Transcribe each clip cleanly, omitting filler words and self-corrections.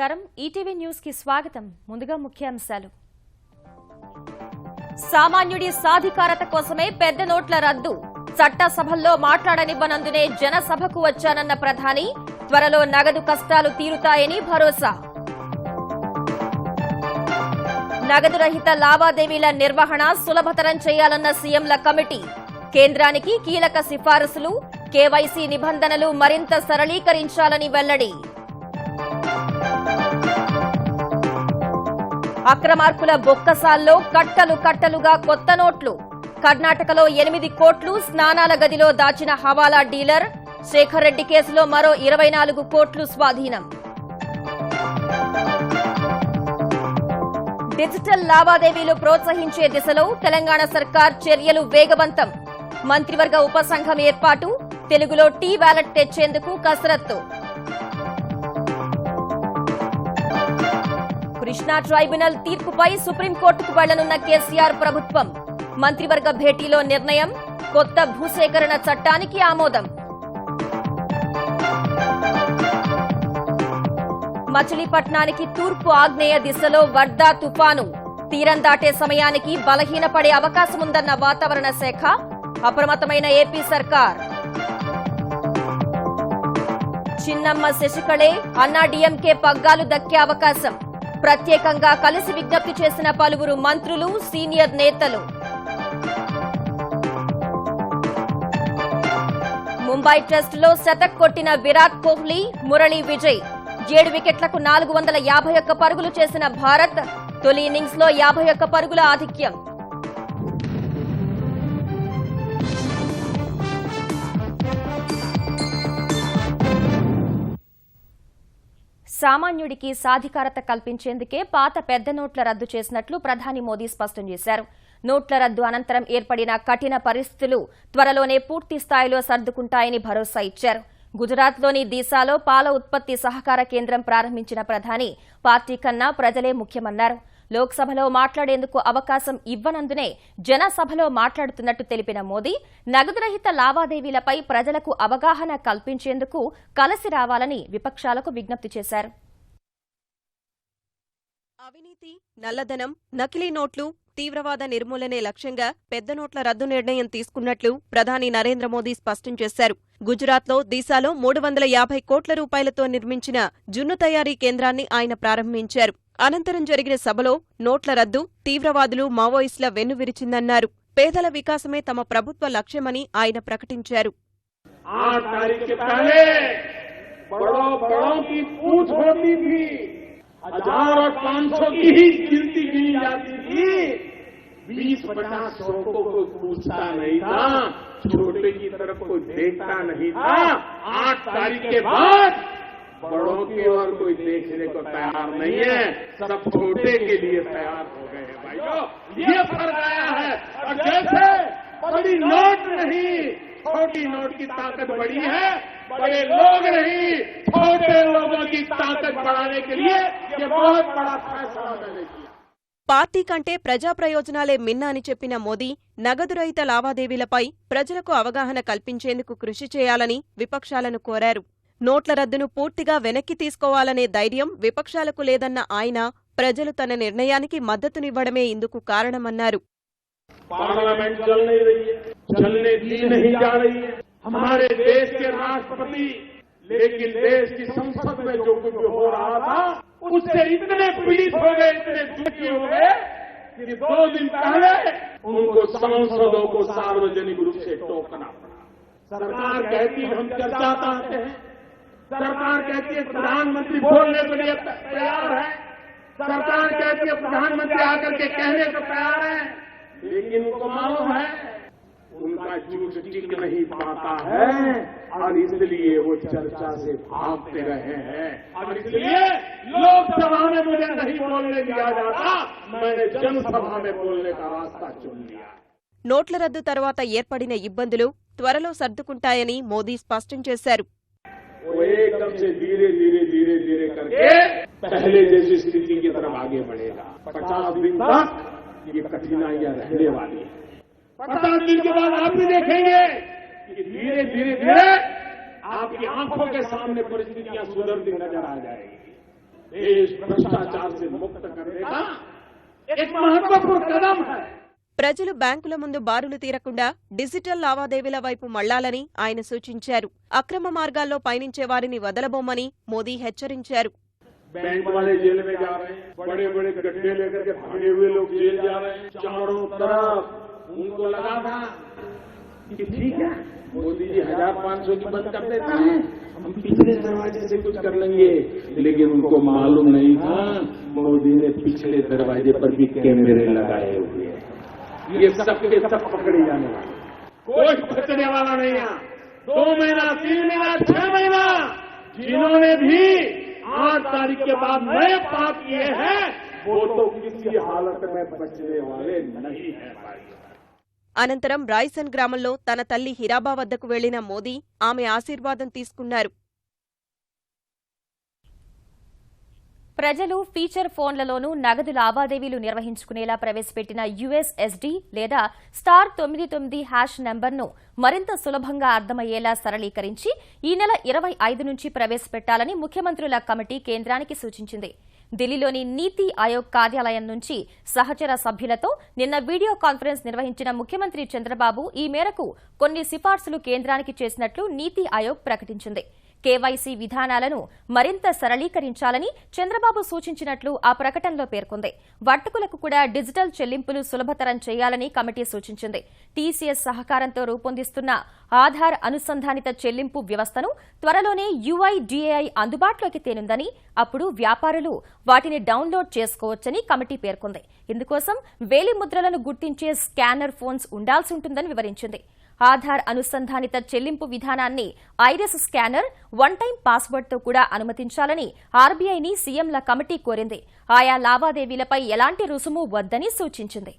నమస్కారం ETV news కి స్వాగతం ముందుగా ముఖ్యాంశాలు సామాన్యుడి సాధికారత కోసమే పెద్ద నోట్ల రద్దు చట్టసభల్లో మాట్లాడనివ్వనందునే జనసభకు వచ్చానన్న ప్రధాని త్వరలో నగదు కష్టాలు తీరుతాయని భరోసా నగదు రహిత లావాదేవీల నిర్వహణ సులభతరం చేయాలన్న సీఎంల కమిటీ కేంద్రానికి కీలక సిఫారసులు కేవైసీ నిబంధనలు మరింత సరళీకరించాలని వెల్లడి అక్రమార్కుల బొక్కసాల్లో కట్టలు కట్టలుగా కొత్త నోట్లు కర్ణాటకలో 8 కోట్లు స్నానాల గదిలో దాచిన హవాలా డీలర్ శేఖర్ రెడ్డి కేసులో మరో 24 కోట్లు స్వాధీనం డిజిటల్ లావాదేవీలు ప్రోత్సహించే దిశలో తెలంగాణ సర్కార్ చర్యలు వేగవంతం మంత్రివర్గ ఉపసంఘం ఏర్పాటు తెలుగులో టీ వ్యాలెట్ తెచ్చేందుకు కసరత్తు కృష్ణా ట్రైబ్యునల్ తీర్పుపై సుప్రీంకోర్టుకు వెళ్లనున్న కేసీఆర్ ప్రభుత్వం మంత్రివర్గ భేటీలో నిర్ణయం కొత్త భూసేకరణ చట్టానికి ఆమోదం మచిలీపట్నానికి తూర్పు ఆగ్నేయ దిశలో వర్దా తుఫాను తీరం దాటే సమయానికి బలహీనపడే అవకాశముందన్న వాతావరణ శాఖ అప్రమత్తమైన ఏపీ సర్కార్ చిన్నమ్మ శశికళే అన్నాడీఎంకే పగ్గాలు దక్కే అవకాశం ప్రత్యేకంగా కలిసి విజ్ఞప్తి చేసిన పలువురు మంత్రులు సీనియర్ నేతలు ముంబై టెస్టులో శతక్ కొట్టిన విరాట్ కోహ్లీ మురళీ విజయ్ 7 వికెట్లకు 451 పరుగులు చేసిన భారత్ తొలి ఇన్నింగ్స్ లో 51 పరుగుల ఆధిక్యం సామాన్యుడికి సాధికారత కల్పించేందుకే పాత పెద్ద నోట్ల రద్దు చేసినట్లు ప్రధాని మోదీ స్పష్టం చేశారు నోట్ల రద్దు అనంతరం ఏర్పడిన కఠిన పరిస్థితులు త్వరలోనే పూర్తి స్థాయిలో సర్దుకుంటాయని భరోసా ఇచ్చారు గుజరాత్లోని దిశాలో పాల ఉత్పత్తి సహకార కేంద్రం ప్రారంభించిన ప్రధాని పార్టీ కన్నా ప్రజలే ముఖ్యమన్నారు లోక్సభలో మాట్లాడేందుకు అవకాశం ఇవ్వనందునే జనసభలో మాట్లాడుతున్నట్టు తెలిపిన మోదీ నగదురహిత లావాదేవీలపై ప్రజలకు అవగాహన కల్పించేందుకు కలిసి రావాలని విపక్షాలకు విజ్ఞప్తి చేశారు అవినీతి నల్లధనం నకిలీ నోట్లు తీవ్రవాద నిర్మూలనే లక్ష్యంగా పెద్ద నోట్ల రద్దు నిర్ణయం తీసుకున్నట్లు ప్రధాని నరేంద్ర మోదీ స్పష్టం చేశారు గుజరాత్లో దిశాలో 350 కోట్ల రూపాయలతో నిర్మించిన జున్ను తయారీ కేంద్రాన్ని ఆయన ప్రారంభించారు అనంతరం జరిగిన సభలో నోట్ల రద్దు తీవ్రవాదులు మావోయిస్టుల వెన్నువిరిచిందన్నారు పేదల వికాసమే తమ ప్రభుత్వ లక్ష్యమని ఆయన ప్రకటించారు हजार और 500 की ही गिनती गिनी जाती थी 20-50 100 को कोई पूछता नहीं था छोटे की तरफ कोई देखता नहीं था 8 तारीख के बाद बड़ों की ओर कोई देखने को तैयार नहीं है सब छोटे के लिए तैयार हो गए हैं भाइयों ये फर्क आया है और जैसे बड़ी नोट नहीं छोटी नोट की ताकत बड़ी है बड़े लोग नहीं छोटे लोगों की ताकत बढ़ाने के लिए ये बहुत बड़ा फैसला मैंने किया పార్టీ కంటే ప్రజా ప్రయోజనాలే మిన్న అని చెప్పిన మోదీ నగదు రహిత లావాదేవీలపై ప్రజలకు అవగాహన కల్పించేందుకు కృషి చేయాలని విపక్షాలను కోరారు నోట్ల రద్దును పూర్తిగా వెనక్కి తీసుకోవాలనే ధైర్యం విపక్షాలకు లేదన్న ఆయన ప్రజలు తన నిర్ణయానికి మద్దతునివ్వడమే ఇందుకు కారణమన్నారు पार्लियामेंट चल नहीं रही है चलने दी नहीं जा रही है हमारे देश के राष्ट्रपति लेकिन देश की संसद में जो कुछ हो रहा था उससे इतने पीड़ित हो गए इतने दुखी हो गए कि 2 दिन पहले उनको सांसदों को सार्वजनिक रूप से टोकना पड़ा सरकार कहती है हम चर्चा चाहते हैं सरकार कहती है प्रधानमंत्री बोलने के लिए तैयार है सरकार कहती है प्रधानमंत्री आकर के कहने को तैयार है लेकिन उनको मालूम है उनका झूठ टिक नहीं पाता है और इसलिए वो चर्चा से भागते रहे हैं और इसलिए लोकसभा में मुझे नहीं बोलने दिया जाता मैंने जनसभा में बोलने का रास्ता चुन लिया నోట్ల రద్దు తర్వాత ఏర్పడిన ఇబ్బందులు త్వరలో సర్దుకుంటాయని మోదీ స్పష్టం చేశారు वो एकदम से धीरे धीरे धीरे धीरे करके पहले जैसी स्थिति की तरफ आगे बढ़ेगा 50 दिन तक ये कठिनाइयां रहने वाली है 50 दिन के बाद आप भी देखेंगे कि धीरे धीरे धीरे आपकी आंखों के सामने परिस्थितियां सुधरती नजर आ जाएगी देश भ्रष्टाचार से मुक्त करने का एक महत्वपूर्ण कदम है। ప్రజలు బ్యాంకుల ముందు బారులు తీరకుండా డిజిటల్ లావాదేవీల వైపు మళ్లాలని ఆయన సూచించారు. అక్రమ మార్గాల్లో పయనించే వారిని వదలబోమని మోదీ హెచ్చరించారు. बैंक वाले जेल में जा रहे हैं, बड़े बड़े गड्ढे लेकर के भागे हुए लोग जेल जा रहे हैं, चारों तरफ उनको लगा था कि ठीक है मोदी जी 1500 की बंद कर देता है, हम पिछले दरवाजे से कुछ कर लेंगे, लेकिन उनको मालूम नहीं था मोदी ने पिछले दरवाजे पर भी कैमरे लगाए हुए हैं। ये सब के सब पकड़े जाने वाले, कोई बचने वाला नहीं है। 2 महीना 3 महीना 6 महीना जिन्होंने भी 8 तारीख के बाद नए पाप किए हैं वो तो किसी हालत में बचने वाले नहीं है भाई। అనంతరం రాయ్సన్ గ్రామంలో తన తల్లి హిరాబా వద్దకు వెళ్లిన మోదీ ఆమె ఆశీర్వాదం తీసుకున్నారు. ప్రజలు ఫీచర్ ఫోన్లలోనూ నగదు లావాదేవీలు నిర్వహించుకునేలా ప్రవేశపెట్టిన యుఎస్ఎస్డి లేదా *99# నంబర్ను మరింత సులభంగా అర్థమయ్యేలా సరళీకరించి ఈ నెల 25 నుంచి ప్రవేశపెట్టాలని ముఖ్యమంత్రుల కమిటీ కేంద్రానికి సూచించింది. ఢిల్లీలోని నీతి ఆయోగ్ కార్యాలయం నుంచి సహచర సభ్యులతో నిన్న వీడియో కాన్ఫరెన్స్ నిర్వహించిన ముఖ్యమంత్రి చంద్రబాబు ఈ మేరకు కొన్ని సిఫార్సులు కేంద్రానికి చేసినట్లు నీతి ఆయోగ్ ప్రకటించింది. కేవైసీ విధానాలను మరింత సరళీకరించాలని చంద్రబాబు సూచించినట్లు ఆ ప్రకటనలో పేర్కొంది. వర్తకులకు కూడా డిజిటల్ చెల్లింపులు సులభతరం చేయాలని కమిటీ సూచించింది. టీసీఎస్ సహకారంతో రూపొందిస్తున్న ఆధార్ అనుసంధానిత చెల్లింపు వ్యవస్థను త్వరలోనే యుఐడిఏఐ అందుబాటులోకి తేనుందని, అప్పుడు వ్యాపారులు వాటిని డౌన్లోడ్ చేసుకోవచ్చని కమిటీ పేర్కొంది. ఇందుకోసం వేలిముద్రలను గుర్తించే స్కానర్ ఫోన్స్ ఉండాల్సి ఉంటుందని వివరించింది. ఆధార్ అనుసంధానిత చెల్లింపు విధానాన్ని ఐరిస్ స్కానర్, వన్ టైం పాస్వర్డ్తో కూడా అనుమతించాలని ఆర్బీఐని సీఎంల కమిటీ కోరింది. ఆయా లావాదేవీలపై ఎలాంటి రుసుము వద్దని సూచించింది.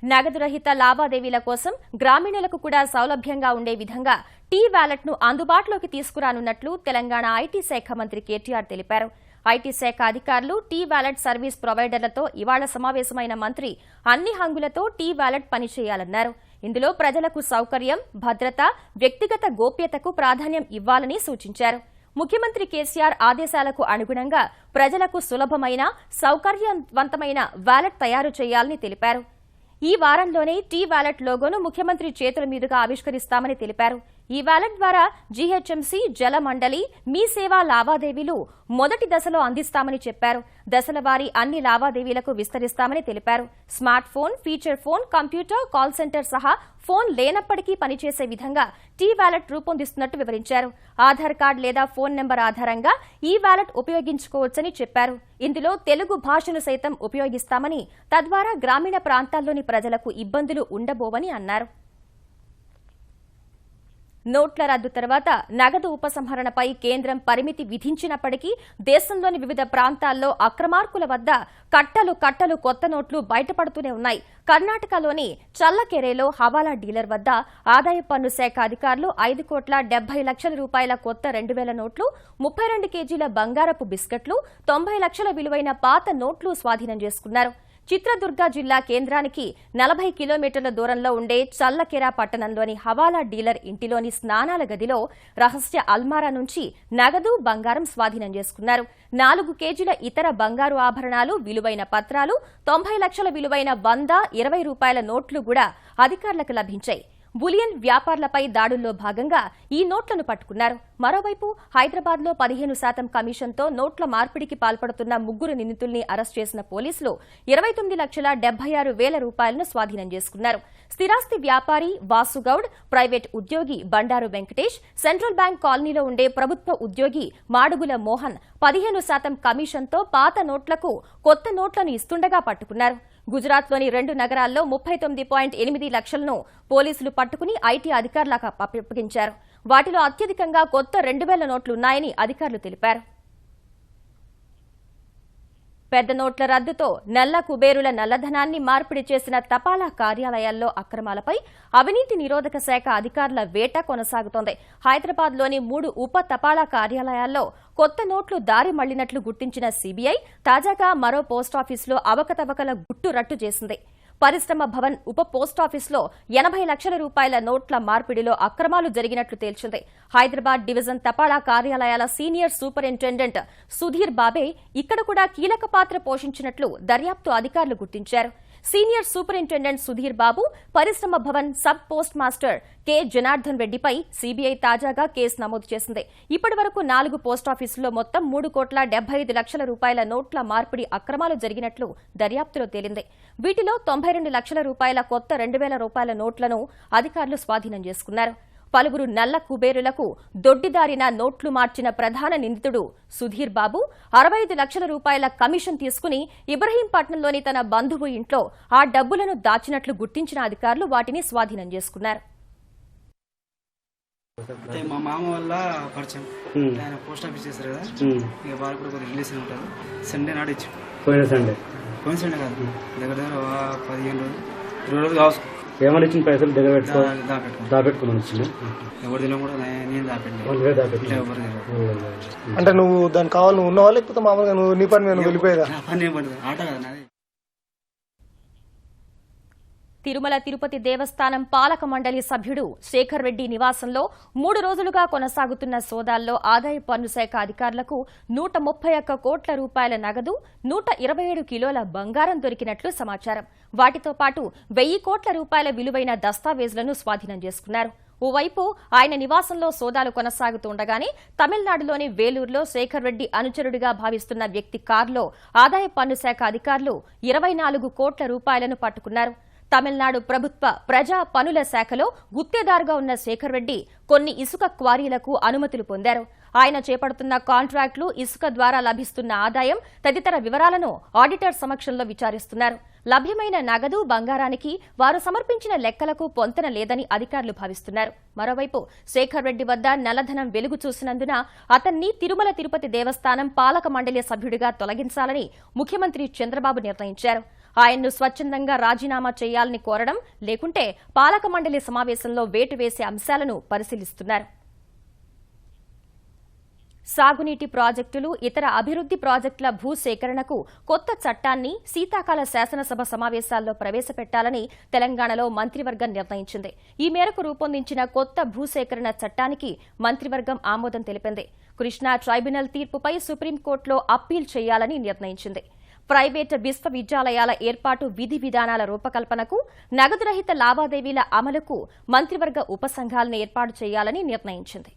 నగదు రహిత లావాదేవీల కోసం గ్రామీణులకు కూడా సౌలభ్యంగా ఉండే విధంగా టీ వాలెట్ను అందుబాటులోకి తీసుకురానున్నట్లు తెలంగాణ ఐటీ శాఖ మంత్రి కేటీఆర్ తెలిపారు. ఐటీ శాఖ అధికారులు టీ వాలెట్ సర్వీస్ ప్రొవైడర్లతో ఇవాళ సమావేశమైన మంత్రి అన్ని హంగులతో టీ వాలెట్ పనిచేయాలన్నారు. ఇందులో ప్రజలకు సౌకర్యం, భద్రత, వ్యక్తిగత గోప్యతకు ప్రాధాన్యం ఇవ్వాలని సూచించారు. ముఖ్యమంత్రి కేసీఆర్ ఆదేశాలకు అనుగుణంగా ప్రజలకు సులభమైన, సౌకర్యవంతమైన వాలెట్ తయారు చేయాలని తెలిపారు. ఈ వారంలోనే టీ వాలెట్ లోగోను ముఖ్యమంత్రి చేతుల మీదుగా ఆవిష్కరిస్తామని తెలిపారు. ఈ వాలెట్ ద్వారా జీహెచ్ఎంసీ, జలమండలి, మీ సేవా లావాదేవీలు మొదటి దశలో అందిస్తామని చెప్పారు. దశలవారీ అన్ని లావాదేవీలకు విస్తరిస్తామని తెలిపారు. Smart phone, feature phone, computer, call centre సహా ఫోన్ లేనప్పటికీ పనిచేసే విధంగా టీ వాలెట్ రూపొందిస్తున్నట్టు వివరించారు. ఆధార్ కార్డు లేదా ఫోన్ నెంబర్ ఆధారంగా ఈ వాలెట్ ఉపయోగించుకోవచ్చని చెప్పారు. ఇందులో తెలుగు భాషను సైతం ఉపయోగిస్తామని, తద్వారా గ్రామీణ ప్రాంతాల్లోని ప్రజలకు ఇబ్బందులు ఉండబోవని అన్నారు. నోట్ల రద్దు తర్వాత నగదు ఉపసంహరణపై కేంద్రం పరిమితి విధించినప్పటికీ దేశంలోని వివిధ ప్రాంతాల్లో అక్రమార్కుల వద్ద కట్టలు కొత్త నోట్లు బయటపడుతూనే ఉన్నాయి. కర్ణాటకలోని చల్లకెరెలో హవాలా డీలర్ వద్ద ఆదాయ పన్ను శాఖ అధికారులు 5,70,00,000 రూపాయల కొత్త 2000 నోట్లు, 32 కేజీల బంగారపు బిస్కెట్లు, 90 లక్షల విలువైన పాత నోట్లు స్వాధీనం చేసుకున్నారు. చిత్రదుర్గ జిల్లా కేంద్రానికి 40 కిలోమీటర్ల దూరంలో ఉండే చల్లకెర పట్టణంలోని హవాలా డీలర్ ఇంటిలోని స్నానాల గదిలో రహస్య అల్మారా నుంచి నగదు, బంగారం స్వాధీనం చేసుకున్నారు. 4 కేజీల ఇతర బంగారు ఆభరణాలు, విలువైన పత్రాలు, 90 లక్షల విలువైన 100, 20 రూపాయల నోట్లు కూడా అధికారులకు లభించాయి. బులియన్ వ్యాపారులపై దాడుల్లో భాగంగా ఈ నోట్లను పట్టుకున్నారు. మరోవైపు హైదరాబాద్లో 15% కమిషన్తో నోట్ల మార్పిడికి పాల్పడుతున్న 3 నిందితుల్ని అరెస్ట్ చేసిన పోలీసులు 29,76,000 రూపాయలను స్వాధీనం చేసుకున్నారు. స్థిరాస్తి వ్యాపారి వాసుగౌడ్, ప్రైవేట్ ఉద్యోగి బండారు వెంకటేష్, సెంట్రల్ బ్యాంక్ కాలనీలో ఉండే ప్రభుత్వ ఉద్యోగి మాడుగుల మోహన్ 15% కమిషన్తో పాత నోట్లకు కొత్త నోట్లను ఇస్తుండగా పట్టుకున్నారు. గుజరాత్లోని 2 నగరాల్లో 39.8 లక్షలను పోలీసులు పట్టుకుని ఐటీ అధికారులకు అప్పగించారు. వాటిలో అత్యధికంగా కొత్త 2,000 నోట్లున్నాయని అధికారులు తెలిపారు. పెద్ద నోట్ల రద్దుతో నల్ల కుబేరుల నల్లధనాన్ని మార్పిడి చేసిన తపాలా కార్యాలయాల్లో అక్రమాలపై అవినీతి నిరోధక శాఖ అధికారుల వేట కొనసాగుతోంది. హైదరాబాద్లోని 3 ఉప తపాలా కార్యాలయాల్లో కొత్త నోట్లు దారి మళ్లినట్లు గుర్తించిన సీబీఐ తాజాగా మరో పోస్టాఫీసులో అవకతవకల గుట్టు రట్టు చేసింది. పరిశ్రమ భవన్ ఉప పోస్టాఫీసులో 80 లక్షల రూపాయల నోట్ల మార్పిడిలో అక్రమాలు జరిగినట్లు తేల్చింది. హైదరాబాద్ డివిజన్ తపాలా కార్యాలయాల సీనియర్ సూపరింటెండెంట్ సుధీర్ బాబే ఇక్కడ కూడా కీలక పాత్ర పోషించినట్లు దర్యాప్తు అధికారులు గుర్తించారు. సీనియర్ సూపరింటెండెంట్ సుధీర్ బాబు, పరిశ్రమ Bhavan sub post master K Janardhan రెడ్డిపై సీబీఐ తాజాగా కేసు నమోదు చేసింది. ఇప్పటి వరకు 4 పోస్టాఫీసుల్లో మొత్తం 3,75 లక్షల రూపాయల నోట్ల మార్పిడి అక్రమాలు జరిగినట్లు దర్యాప్తులో తేలింది. వీటిలో 92 లక్షల రూపాయల కొత్త 2,000 రూపాయల నోట్లను అధికారులు స్వాధీనం చేసుకున్నారు. పలువురు నల్ల కుబేరులకు దొడ్డిదారిన నోట్లు మార్చిన ప్రధాన నిందితుడు సుధీర్ బాబు 65 లక్షల రూపాయల కమిషన్ తీసుకుని ఇబ్రహీంపట్నంలోని తన బంధువు ఇంట్లో ఆ డబ్బులను దాచినట్లు గుర్తించిన అధికారులు వాటిని స్వాధీనం చేసుకున్నారు. అంటే మా మామ వల్ల పరిచయం, ఆయన పోస్ట్ ఆఫీస్ చేస్తారు కదా, ఇక వాళ్ళు కూడా కొద్దిగా రిలేషన్ ఉంటారు. సండే నాడు ఇచ్చి పోయిన సండే కాదు, దగ్గర 15 రోజులు 20 రోజులు కావచ్చు. ఏమని ఇచ్చిన పైసలు దగ్గర దాపెట్టుకోమని ఇచ్చింది. ఎవరి దినం కూడా నేను అంటే నువ్వు దానికి కావాలి, నువ్వు ఉన్నావా లేకపోతే మామూలుగా నువ్వు నీ పని నేను వెళ్ళిపోయేదా? ఆట కదా నాది. తిరుమల తిరుపతి దేవస్థానం పాలక మండలి సభ్యుడు శేఖర్ రెడ్డి నివాసంలో 3 రోజులుగా కొనసాగుతున్న సోదాల్లో ఆదాయ పన్ను శాఖ అధికారులకు 131 కోట్ల రూపాయల నగదు, 127 కిలోల బంగారం దొరికినట్లు సమాచారం. వాటితో పాటు 1000 కోట్ల రూపాయల విలువైన దస్తావేజులను స్వాధీనం చేసుకున్నారు. ఓవైపు ఆయన నివాసంలో సోదాలు కొనసాగుతుండగానే తమిళనాడులోని వేలూరులో శేఖర్ రెడ్డి అనుచరుడిగా భావిస్తున్న వ్యక్తి కారులో ఆదాయ పన్ను శాఖ అధికారులు 24 కోట్ల రూపాయలను పట్టుకున్నారు. తమిళనాడు ప్రభుత్వ ప్రజా పనుల శాఖలో గుత్తేదారుగా ఉన్న శేఖర్ రెడ్డి కొన్ని ఇసుక క్వారీలకు అనుమతులు పొందారు. ఆయన చేపడుతున్న కాంట్రాక్టులు, ఇసుక ద్వారా లభిస్తున్న ఆదాయం తదితర వివరాలను ఆడిటర్ సమక్షంలో విచారిస్తున్నారు. లభ్యమైన నగదు, బంగారానికి వారు సమర్పించిన లెక్కలకు పొంతన లేదని అధికారులు భావిస్తున్నారు. మరోవైపు శేఖర్ రెడ్డి వద్ద నల్లధనం వెలుగు చూసినందున అతన్ని తిరుమల తిరుపతి దేవస్థానం పాలక మండలి సభ్యుడిగా తొలగించాలని ముఖ్యమంత్రి చంద్రబాబు నిర్ణయించారు. ఆయన్ను స్వచ్ఛందంగా రాజీనామా చేయాలని కోరడం, లేకుంటే పాలక మండలి సమావేశంలో వేటు వేసే అంశాలను పరిశీలిస్తున్నారు. సాగునీటి ప్రాజెక్టులు, ఇతర అభివృద్ది ప్రాజెక్టుల భూసేకరణకు కొత్త చట్టాన్ని శీతాకాల శాసనసభ సమావేశాల్లో ప్రవేశపెట్టాలని తెలంగాణలో మంత్రివర్గం నిర్ణయించింది. ఈ మేరకు రూపొందించిన కొత్త భూసేకరణ చట్టానికి మంత్రివర్గం ఆమోదం తెలిపింది. కృష్ణా ట్రైబ్యునల్ తీర్పుపై సుప్రీంకోర్టులో అప్పీల్ చేయాలని నిర్ణయించింది. ప్రైవేటు విశ్వవిద్యాలయాల ఏర్పాటు విధి విధానాల రూపకల్పనకు, నగదురహిత లావాదేవీల అమలుకు మంత్రివర్గ ఉపసంఘాలను ఏర్పాటు చేయాలని నిర్ణయించింది.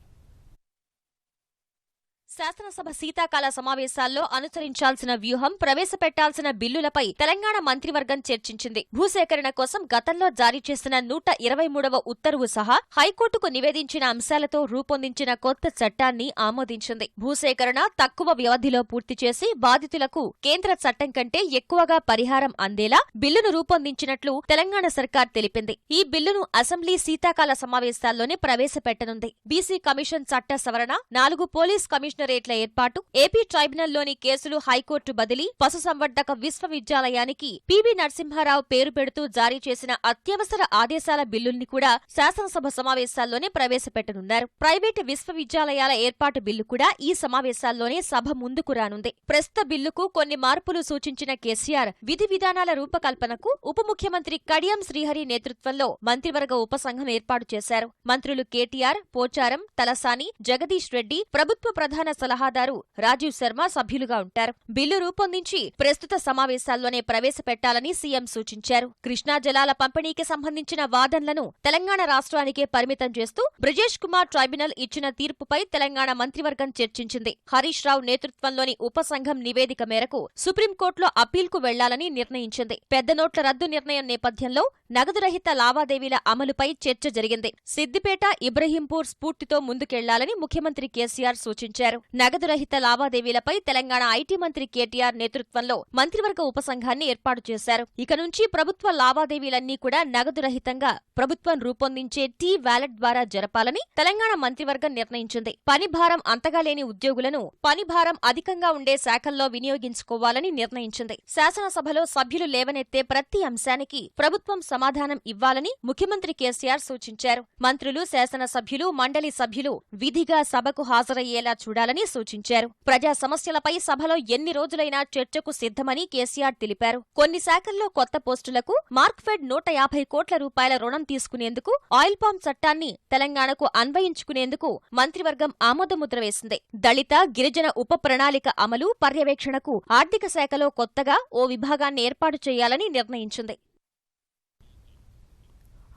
శాసనసభ శీతాకాల సమావేశాల్లో అనుసరించాల్సిన వ్యూహం, ప్రవేశపెట్టాల్సిన బిల్లులపై తెలంగాణ మంత్రివర్గం చర్చించింది. భూసేకరణ కోసం గతంలో జారీ చేసిన 123వ ఉత్తర్వు సహా హైకోర్టుకు నివేదించిన అంశాలతో రూపొందించిన కొత్త చట్టాన్ని ఆమోదించింది. భూసేకరణ తక్కువ వ్యవధిలో పూర్తి చేసి బాధితులకు కేంద్ర చట్టం కంటే ఎక్కువగా పరిహారం అందేలా బిల్లును రూపొందించినట్లు తెలంగాణ సర్కార్ తెలిపింది. ఈ బిల్లును అసెంబ్లీ శీతాకాల సమావేశాల్లోనే ప్రవేశపెట్టనుంది. బీసీ కమిషన్ చట్ట సవరణ, 4 పోలీస్ కమిషనరేట్ల ఏర్పాటు, ఏపీ ట్రైబ్యునల్లోని కేసులు హైకోర్టు బదిలీ, పశుసంవర్ధక విశ్వవిద్యాలయానికి పివి నరసింహారావు పేరు పెడుతూ జారీ చేసిన అత్యవసర ఆదేశాల బిల్లుల్ని కూడా శాసనసభ సమావేశాల్లోనే ప్రవేశపెట్టనున్నారు. ప్రైవేటు విశ్వవిద్యాలయాల ఏర్పాటు బిల్లు కూడా ఈ సమావేశాల్లోనే సభ ముందుకు రానుంది. ప్రస్తుత బిల్లుకు కొన్ని మార్పులు సూచించిన కేసీఆర్ విధి విధానాల రూపకల్పనకు ఉప ముఖ్యమంత్రి కడియం శ్రీహరి నేతృత్వంలో మంత్రివర్గ ఉపసంఘం ఏర్పాటు చేశారు. మంత్రులు కేటీఆర్, పోచారం, తలసాని, జగదీష్ రెడ్డి, ప్రభుత్వ ప్రధాన సలహాదారు రాజీవ్ శర్మ సభ్యులుగా ఉంటారు. బిల్లు రూపొందించి ప్రస్తుత సమావేశాల్లోనే ప్రవేశపెట్టాలని సీఎం సూచించారు. కృష్ణా జలాల పంపిణీకి సంబంధించిన వాదనలను తెలంగాణ రాష్ట్రానికే పరిమితం చేస్తూ బ్రిజేష్ కుమార్ ట్రైబ్యునల్ ఇచ్చిన తీర్పుపై తెలంగాణ మంత్రివర్గం చర్చించింది. హరీష్ రావు నేతృత్వంలోని ఉపసంఘం నివేదిక మేరకు సుప్రీంకోర్టులో అప్పీల్కు వెళ్లాలని నిర్ణయించింది. పెద్ద నోట్ల రద్దు నిర్ణయం నేపథ్యంలో నగదురహిత లావాదేవీల అమలుపై చర్చ జరిగింది. సిద్దిపేట, ఇబ్రహీంపూర్ స్ఫూర్తితో ముందుకెళ్లాలని ముఖ్యమంత్రి కేసీఆర్ సూచించారు. నగదురహిత లావాదేవీలపై తెలంగాణ ఐటీ మంత్రి కేటీఆర్ నేతృత్వంలో మంత్రివర్గ ఉపసంఘాన్ని ఏర్పాటు చేశారు. ఇక నుంచి ప్రభుత్వ లావాదేవీలన్నీ కూడా నగదురహితంగా ప్రభుత్వం రూపొందించే టీ వ్యాలెట్ ద్వారా జరపాలని తెలంగాణ మంత్రివర్గం నిర్ణయించింది. పని భారం అంతగా లేని ఉద్యోగులను పని భారం అధికంగా ఉండే శాఖల్లో వినియోగించుకోవాలని నిర్ణయించింది. శాసనసభలో సభ్యులు లేవనెత్తే ప్రతి అంశానికి ప్రభుత్వం సమాధానం ఇవ్వాలని ముఖ్యమంత్రి కేసీఆర్ సూచించారు. మంత్రులు, శాసనసభ్యులు, మండలి సభ్యులు విధిగా సభకు హాజరయ్యేలా చూడాలని చేయాలని సూచించారు. ప్రజా సమస్యలపై సభలో ఎన్ని రోజులైనా చర్చకు సిద్ధమని కేసీఆర్ తెలిపారు. కొన్ని శాఖల్లో కొత్త పోస్టులకు మార్క్ఫెడ్ 150 కోట్ల రూపాయల రుణం తీసుకునేందుకు ఆయిల్ పామ్ చట్టాన్ని తెలంగాణకు అన్వయించుకునేందుకు మంత్రివర్గం ఆమోదముద్ర వేసింది. దళిత, గిరిజన ఉప ప్రణాళిక అమలు, పర్యవేక్షణకు ఆర్థిక శాఖలో కొత్తగా ఓ విభాగాన్ని ఏర్పాటు చేయాలని నిర్ణయించింది.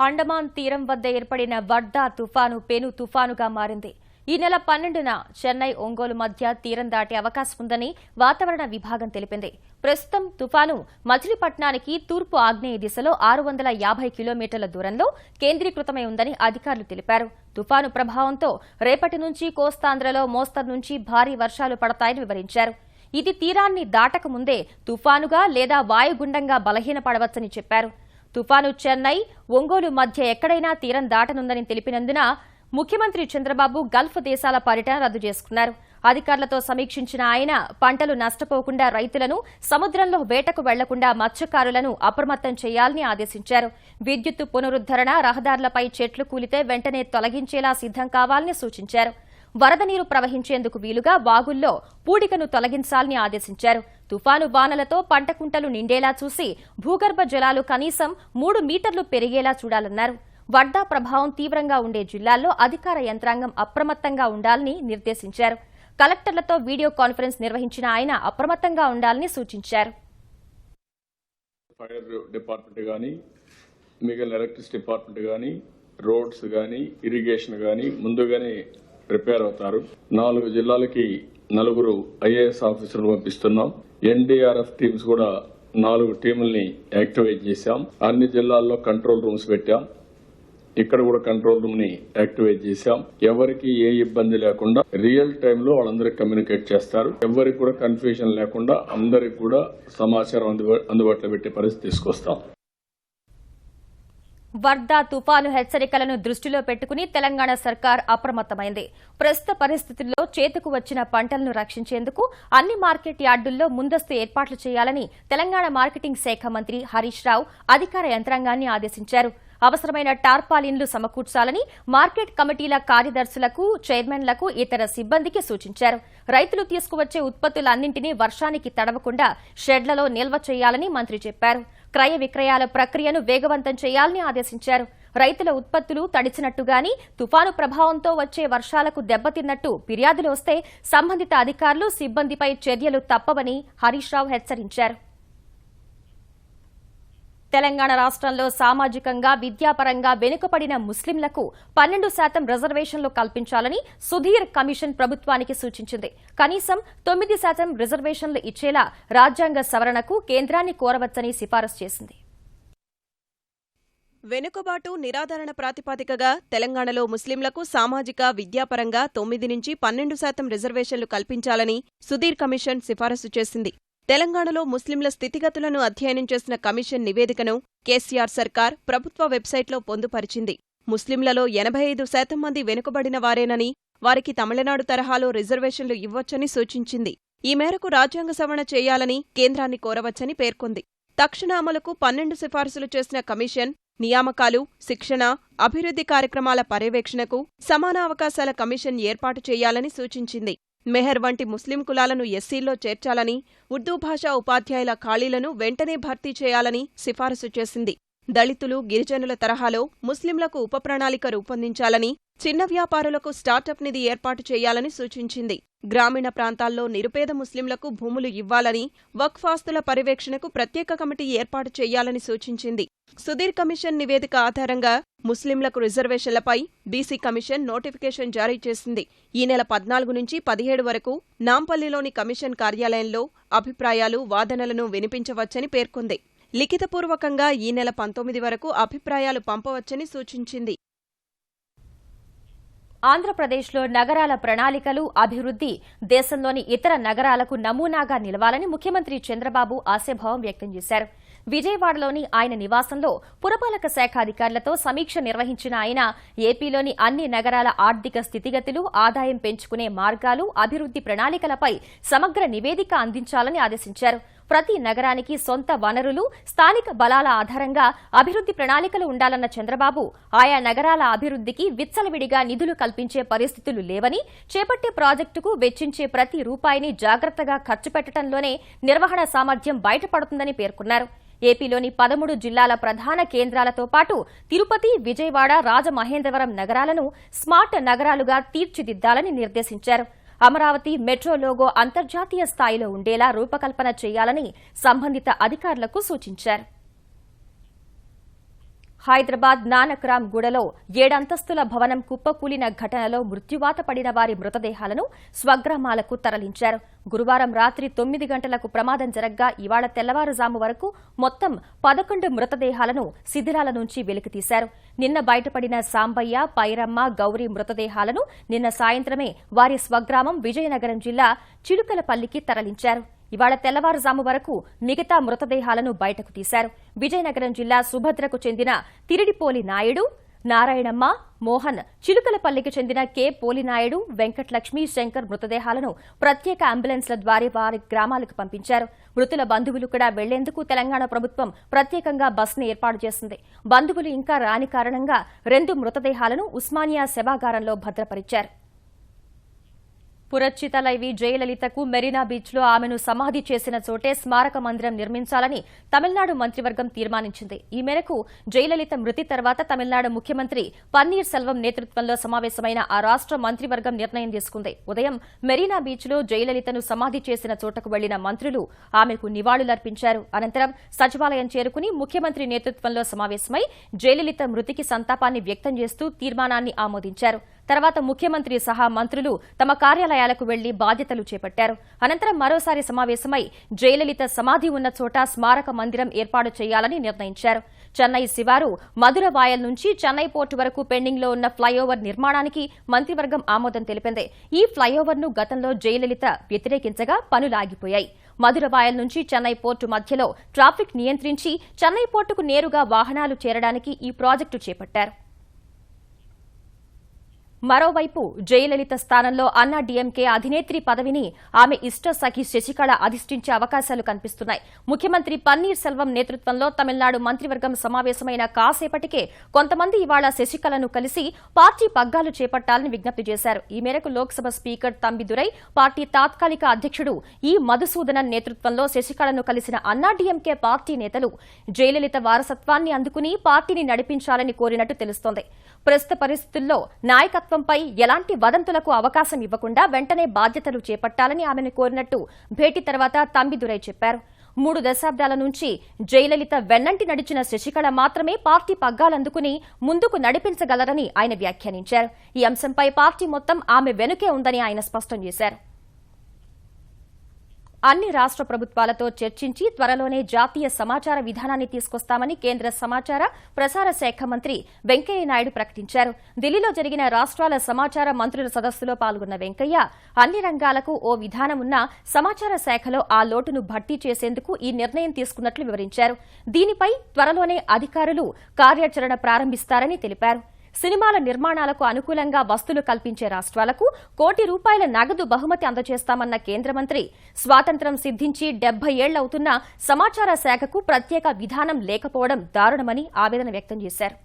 అండమాన్ తీరం వద్ద ఏర్పడిన వర్దా తుఫాను పెను తుఫానుగా మారింది. ఈ నెల 12న చెన్నై, ఒంగోలు మధ్య తీరం దాటే అవకాశం ఉందని వాతావరణ విభాగం తెలిపింది. ప్రస్తుతం తుఫాను మచిలీపట్నానికి తూర్పు ఆగ్నేయ దిశలో 650 కిలోమీటర్ల దూరంలో కేంద్రీకృతమై ఉందని అధికారులు తెలిపారు. తుఫాను ప్రభావంతో రేపటి నుంచి కోస్తాంధ్రలో మోస్తరు నుంచి భారీ వర్షాలు పడతాయని వివరించారు. ఇది తీరాన్ని దాటకముందే తుఫానుగా లేదా వాయుగుండంగా బలహీనపడవచ్చని చెప్పారు. తుఫాను చెన్నై, ఒంగోలు మధ్య ఎక్కడైనా తీరం దాటనుందని తెలిపినందున ముఖ్యమంత్రి చంద్రబాబు గల్ఫ్ దేశాల పర్యటన రద్దు చేసుకున్నారు. అధికారులతో సమీక్షించిన ఆయన పంటలు నష్టపోకుండా రైతులను, సముద్రంలో వేటకు వెళ్లకుండా మత్స్యకారులను అప్రమత్తం చేయాలని ఆదేశించారు. విద్యుత్తు పునరుద్దరణ, రహదారులపై చెట్లు కూలితే వెంటనే తొలగించేలా సిద్ధం కావాలని సూచించారు. వరద నీరు ప్రవహించేందుకు వీలుగా వాగుల్లో పూడికను తొలగించాలని ఆదేశించారు. తుఫాను వానలతో పంట కుంటలు నిండేలా చూసి భూగర్భ జలాలు కనీసం 3 మీటర్లు పెరిగేలా చూడాలన్నారు. వర్దా ప్రభావం తీవ్రంగా ఉండే జిల్లాల్లో అధికార యంత్రాంగం అప్రమత్తంగా ఉండాలని నిర్దేశించారు. కలెక్టర్లతో వీడియో కాన్ఫరెన్స్ నిర్వహించిన ఆయన అప్రమత్తంగా ఉండాలని సూచించారు. ఫైర్ డిపార్ట్మెంట్ గానీ, మిగిలిన ఎలక్ట్రిసిటీ డిపార్ట్మెంట్ గానీ, రోడ్స్ గానీ, ఇరిగేషన్ గానీ ముందుగానే ప్రిపేర్ అవుతారు. 4 జిల్లాలకి 4 ఐఏఎస్ ఆఫీసర్లు పంపిస్తున్నాం. ఎన్డీఆర్ఎఫ్ టీమ్స్ కూడా 4 టీముల్ని యాక్టివేట్ చేశాం. అన్ని జిల్లాల్లో కంట్రోల్ రూమ్స్ పెట్టాం. ఇక్కడ కూడా కంట్రోల్ రూమ్ ని యాక్టివేట్ చేశాం. ఎవరికి ఏ ఇబ్బంది లేకుండా రియల్ టైమ్ లో వాళ్ళందరికీ కమ్యూనికేట్ చేస్తారు. ఎవరికి కూడా కన్ఫ్యూజన్ లేకుండా అందరికి కూడా సమాచారం అందుబాటులో పెట్టే పరిస్థితి తీసుకొస్తాం. వర్దా తుఫాను హెచ్చరికలను దృష్టిలో పెట్టుకుని తెలంగాణ సర్కార్ అప్రమత్తమైంది. ప్రస్తుత పరిస్థితుల్లో చేతికి వచ్చిన పంటలను రక్షించేందుకు అన్ని మార్కెట్ యార్డుల్లో ముందస్తు ఏర్పాట్లు చేయాలని తెలంగాణ మార్కెటింగ్ శాఖ మంత్రి హరీష్ రావు అధికార యంత్రాంగాన్ని ఆదేశించారు. అవసరమైన టార్పాలిన్లు సమకూర్చాలని మార్కెట్ కమిటీల కార్యదర్శులకు, చైర్మన్లకు, ఇతర సిబ్బందికి సూచించారు. రైతులు తీసుకువచ్చే ఉత్పత్తులన్నింటినీ వర్షానికి తడవకుండా షెడ్లలో నిల్వ చేయాలని మంత్రి చెప్పారు. క్రయ విక్రయాల ప్రక్రియను వేగవంతం చేయాలని ఆదేశించారు. రైతుల ఉత్పత్తులు తడిచినట్టుగాని, తుఫాను ప్రభావంతో వచ్చే వర్షాలకు దెబ్బతిన్నట్టు ఫిర్యాదులు వస్తే సంబంధిత అధికారులు, సిబ్బందిపై చర్యలు తప్పవని హరీష్ రావు హెచ్చరించారు. తెలంగాణ రాష్ట్రంలో సామాజికంగా, విద్యాపరంగా వెనుకబడిన ముస్లింలకు 12% రిజర్వేషన్లు కల్పించాలని సుధీర్ కమిషన్ ప్రభుత్వానికి సూచించింది. కనీసం 9% రిజర్వేషన్లు ఇచ్చేలా రాజ్యాంగ సవరణకు కేంద్రాన్ని కోరవచ్చని సిఫారసు చేసింది. వెనుకబాటు, నిరాదరణ ప్రాతిపదికగా తెలంగాణలో ముస్లింలకు సామాజిక, విద్యాపరంగా 9 నుంచి 12% రిజర్వేషన్లు కల్పించాలని సుధీర్ కమిషన్ సిఫారసు చేసింది. తెలంగాణలో ముస్లింల స్థితిగతులను అధ్యయనం చేసిన కమిషన్ నివేదికను కేసీఆర్ సర్కార్ ప్రభుత్వ వెబ్సైట్లో పొందుపరిచింది. ముస్లింలలో 85% మంది వెనుకబడిన వారేనని, వారికి తమిళనాడు తరహాలో రిజర్వేషన్లు ఇవ్వొచ్చని సూచించింది. ఈ మేరకు రాజ్యాంగ సవరణ చేయాలని కేంద్రాన్ని కోరవచ్చని పేర్కొంది. తక్షణ అమలుకు 12 సిఫారసులు చేసిన కమిషన్ నియామకాలు, శిక్షణ, అభివృద్ధి కార్యక్రమాల పర్యవేక్షణకు సమాన అవకాశాల కమిషన్ ఏర్పాటు చేయాలని సూచించింది. మెహర్ వంటి ముస్లిం కులాలను ఎస్సీల్లో చేర్చాలని, ఉర్దూ భాషా ఉపాధ్యాయుల ఖాళీలను వెంటనే భర్తీ చేయాలని సిఫారసు చేసింది. దళితులు, గిరిజనుల తరహాలో ముస్లింలకు ఉప ప్రణాళిక రూపొందించాలని, చిన్న వ్యాపారులకు స్టార్టప్ నిధి ఏర్పాటు చేయాలని సూచించింది. గ్రామీణ ప్రాంతాల్లో నిరుపేద ముస్లింలకు భూములు ఇవ్వాలని, వక్ఫ్ ఆస్తుల పర్యవేక్షణకు ప్రత్యేక కమిటీ ఏర్పాటు చేయాలని సూచించింది. సుధీర్ కమిషన్ నివేదిక ఆధారంగా ముస్లింలకు రిజర్వేషన్లపై బీసీ కమిషన్ నోటిఫికేషన్ జారీ చేసింది. ఈ నెల 14 నుంచి 17 వరకు నాంపల్లిలోని కమిషన్ కార్యాలయంలో అభిప్రాయాలు, వాదనలను వినిపించవచ్చని పేర్కొంది. లిఖితపూర్వకంగా ఈ నెల 19 వరకు అభిప్రాయాలు పంపవచ్చని సూచించింది. ఆంధ్రప్రదేశ్లో నగరాల ప్రణాళికలు, అభివృద్ధి దేశంలోని ఇతర నగరాలకు నమూనాగా నిలవాలని ముఖ్యమంత్రి చంద్రబాబు ఆశాభావం వ్యక్తం చేశారు. విజయవాడలోని ఆయన నివాసంలో పురపాలక శాఖ అధికారులతో సమీక్ష నిర్వహించిన ఆయన ఏపీలోని అన్ని నగరాల ఆర్థిక స్థితిగతులు, ఆదాయం పెంచుకునే మార్గాలు, అభివృద్ధి ప్రణాళికలపై సమగ్ర నివేదిక అందించాలని ఆదేశించారు. ప్రతి నగరానికి సొంత వనరులు, స్థానిక బలాల ఆధారంగా అభివృద్ధి ప్రణాళికలు ఉండాలన్న చంద్రబాబు ఆయా నగరాల అభివృద్ధికి విచ్చలవిడిగా నిధులు కల్పించే పరిస్థితులు లేవని, చేపట్టే ప్రాజెక్టుకు వెచ్చించే ప్రతి రూపాయిని జాగ్రత్తగా ఖర్చు పెట్టడంలోనే నిర్వహణ సామర్థ్యం బయటపడుతుందని పేర్కొన్నారు. ఏపీలోని 13 జిల్లాల ప్రధాన కేంద్రాలతో పాటు తిరుపతి, విజయవాడ, రాజమహేంద్రవరం నగరాలను స్మార్ట్ నగరాలుగా తీర్చిదిద్దాలని నిర్దేశించారు. అమరావతి మెట్రో లోగో అంతర్జాతీయ స్థాయిలో ఉండేలా రూపకల్పన చేయాలని సంబంధిత అధికారులకు సూచించారు. హైదరాబాద్ నానక్రామ్ గూడలో 7 అంతస్తుల భవనం కుప్పకూలిన ఘటనలో మృత్యువాత పడిన వారి మృతదేహాలను స్వగ్రామాలకు తరలించారు. గురువారం రాత్రి 9 గంటలకు ప్రమాదం జరగ్గా ఇవాళ తెల్లవారుజాము వరకు మొత్తం 11 మృతదేహాలను శిథిలాల నుంచి వెలికితీశారు. నిన్న బయటపడిన సాంబయ్య, పైరమ్మ, గౌరీ మృతదేహాలను నిన్న సాయంత్రమే వారి స్వగ్రామం విజయనగరం జిల్లా చిలుకలపల్లికి తరలించారు. ఇవాళ తెల్లవారుజాము వరకు మిగతా మృతదేహాలను బయటకు తీశారు. విజయనగరం జిల్లా సుభద్రకు చెందిన తిరిడిపోలి నాయుడు, నారాయణమ్మ, మోహన్, చిలుకలపల్లికి చెందిన కె పోలినాయుడు, వెంకటలక్ష్మి, శంకర్ మృతదేహాలను ప్రత్యేక అంబులెన్స్ల ద్వారా వారి గ్రామాలకు పంపించారు. మృతుల బంధువులు కూడా వెళ్లేందుకు తెలంగాణ ప్రభుత్వం ప్రత్యేకంగా బస్సును ఏర్పాటు చేసింది. బంధువులు ఇంకా రాని కారణంగా 2 మృతదేహాలను ఉస్మానియా శవాగారంలో భద్రపరిచారు. పురచ్చితలైవి జయలలితకు మెరీనా బీచ్లో ఆమెను సమాధి చేసిన చోటే స్మారక మందిరం నిర్మించాలని తమిళనాడు మంత్రివర్గం తీర్మానించింది. ఈ మేరకు జయలలిత మృతి తర్వాత తమిళనాడు ముఖ్యమంత్రి పన్నీర్ సెల్వం నేతృత్వంలో సమావేశమైన ఆ రాష్ట మంత్రివర్గం నిర్ణయం తీసుకుంది. ఉదయం మెరీనా బీచ్లో జయలలితను సమాధి చేసిన చోటకు వెళ్లిన మంత్రులు ఆమెకు నివాళులర్పించారు. అనంతరం సచివాలయం చేరుకుని ముఖ్యమంత్రి నేతృత్వంలో సమావేశమై జయలలిత మృతికి సంతాపాన్ని వ్యక్తం చేస్తూ తీర్మానాన్ని ఆమోదించారు. తర్వాత ముఖ్యమంత్రి సహా మంత్రులు తమ కార్యాలయాలకు వెళ్లి బాధ్యతలు చేపట్టారు. అనంతరం మరోసారి సమావేశమై జయలలిత సమాధి ఉన్న చోట స్మారక మందిరం ఏర్పాటు చేయాలని నిర్ణయించారు. చెన్నై శివారు మధురవాయల్ నుంచి చెన్నై పోర్టు వరకు పెండింగ్లో ఉన్న ఫ్లైఓవర్ నిర్మాణానికి మంత్రివర్గం ఆమోదం తెలిపింది. ఈ ఫ్లైఓవర్ను గతంలో జయలలిత వ్యతిరేకించగా పనులాగిపోయాయి. మధురవాయల్ నుంచి చెన్నై పోర్టు మధ్యలో ట్రాఫిక్ నియంత్రించి చెన్నై పోర్టుకు నేరుగా వాహనాలు చేరడానికి ఈ ప్రాజెక్టు చేపట్టారు. మరోవైపు జయలలిత స్థానంలో అన్నా డీఎంకే అధినేత్రి పదవిని ఆమె ఇష్ట సఖి శశికళ అధిష్ఠించే అవకాశాలు కనిపిస్తున్నాయి. ముఖ్యమంత్రి పన్నీర్ సెల్వం నేతృత్వంలో తమిళనాడు మంత్రివర్గం సమావేశమైన కాసేపటికే కొంతమంది ఇవాళ శశికళను కలిసి పార్టీ పగ్గాలు చేపట్టాలని విజ్ఞప్తి చేశారు. ఈ మేరకు లోక్సభ స్పీకర్ తంబిదురై, పార్టీ తాత్కాలిక అధ్యక్షుడు ఈ మధుసూదనన్ నేతృత్వంలో శశికళను కలిసిన అన్నా డీఎంకే పార్టీ నేతలు జయలలిత వారసత్వాన్ని అందుకుని పార్టీని నడిపించాలని కోరినట్టు తెలుస్తోంది. ప్రస్తుత పరిస్థితుల్లో నాయకత్వంపై ఎలాంటి వదంతులకు అవకాశం ఇవ్వకుండా వెంటనే బాధ్యతలు చేపట్టాలని ఆమెను కోరినట్టు భేటీ తర్వాత తంబిదురై చెప్పారు. 3 దశాబ్దాల నుంచి జయలలిత వెన్నంటి నడిచిన శశికళ మాత్రమే పార్టీ పగ్గాలందుకుని ముందుకు నడిపించగలరని ఆయన వ్యాఖ్యానించారు. ఈ అంశంపై పార్టీ మొత్తం ఆమె వెనుకే ఉందని ఆయన స్పష్టం చేశారు. అన్ని రాష్ట్ర ప్రభుత్వాలతో చర్చించి త్వరలోనే జాతీయ సమాచార విధానాన్ని తీసుకొస్తామని కేంద్ర సమాచార ప్రసార శాఖ మంత్రి వెంకయ్యనాయుడు ప్రకటించారు. ఢిల్లీలో జరిగిన రాష్ట్రాల సమాచార మంత్రుల సదస్సులో పాల్గొన్న వెంకయ్య అన్ని రంగాలకు ఓ విధానం ఉన్నా సమాచార శాఖలో ఆ లోటును భర్తీ చేసేందుకు ఈ నిర్ణయం తీసుకున్నట్లు వివరించారు. దీనిపై త్వరలోనే అధికారులు కార్యాచరణ ప్రారంభిస్తారని తెలిపారు. సినిమాల నిర్మాణాలకు అనుకూలంగా వస్తువులు కల్పించే రాష్ట్రాలకు ₹1 నగదు బహుమతి అందజేస్తామన్న కేంద్ర మంత్రి స్వాతంత్ర్యం సిద్ధించి 70 ఏళ్లవుతున్నా సమాచార శాఖకు ప్రత్యేక విధానం లేకపోవడం దారుణమని ఆవేదన వ్యక్తం చేశారు.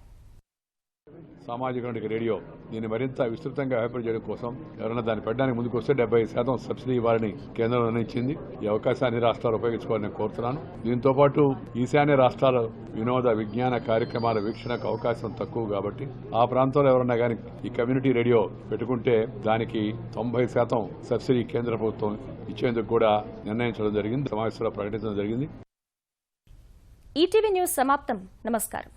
సామాజిక రేడియో దీన్ని మరింత విస్తృతంగా అభివృద్ధి చేయడం కోసం ఎవరైనా దాన్ని పెట్టడానికి ముందుకు వస్తే 70% సబ్సిడీ ఇవ్వాలని కేంద్రం నిర్ణయించింది. ఈ అవకాశాన్ని రాష్ట్రాలు ఉపయోగించుకోవాలని కోరుతున్నాను. దీంతో పాటు ఈశాన్య రాష్ట్రాల వినోద విజ్ఞాన కార్యక్రమాల వీక్షణకు అవకాశం తక్కువ కాబట్టి ఆ ప్రాంతంలో ఎవరన్నా కానీ ఈ కమ్యూనిటీ రేడియో పెట్టుకుంటే దానికి 90% సబ్సిడీ కేంద్ర ప్రభుత్వం ఇచ్చేందుకు కూడా నిర్ణయించడం జరిగింది. సమావేశంలో ప్రకటించడం జరిగింది. ఈటీవీ న్యూస్ సమాప్తం. నమస్కారం.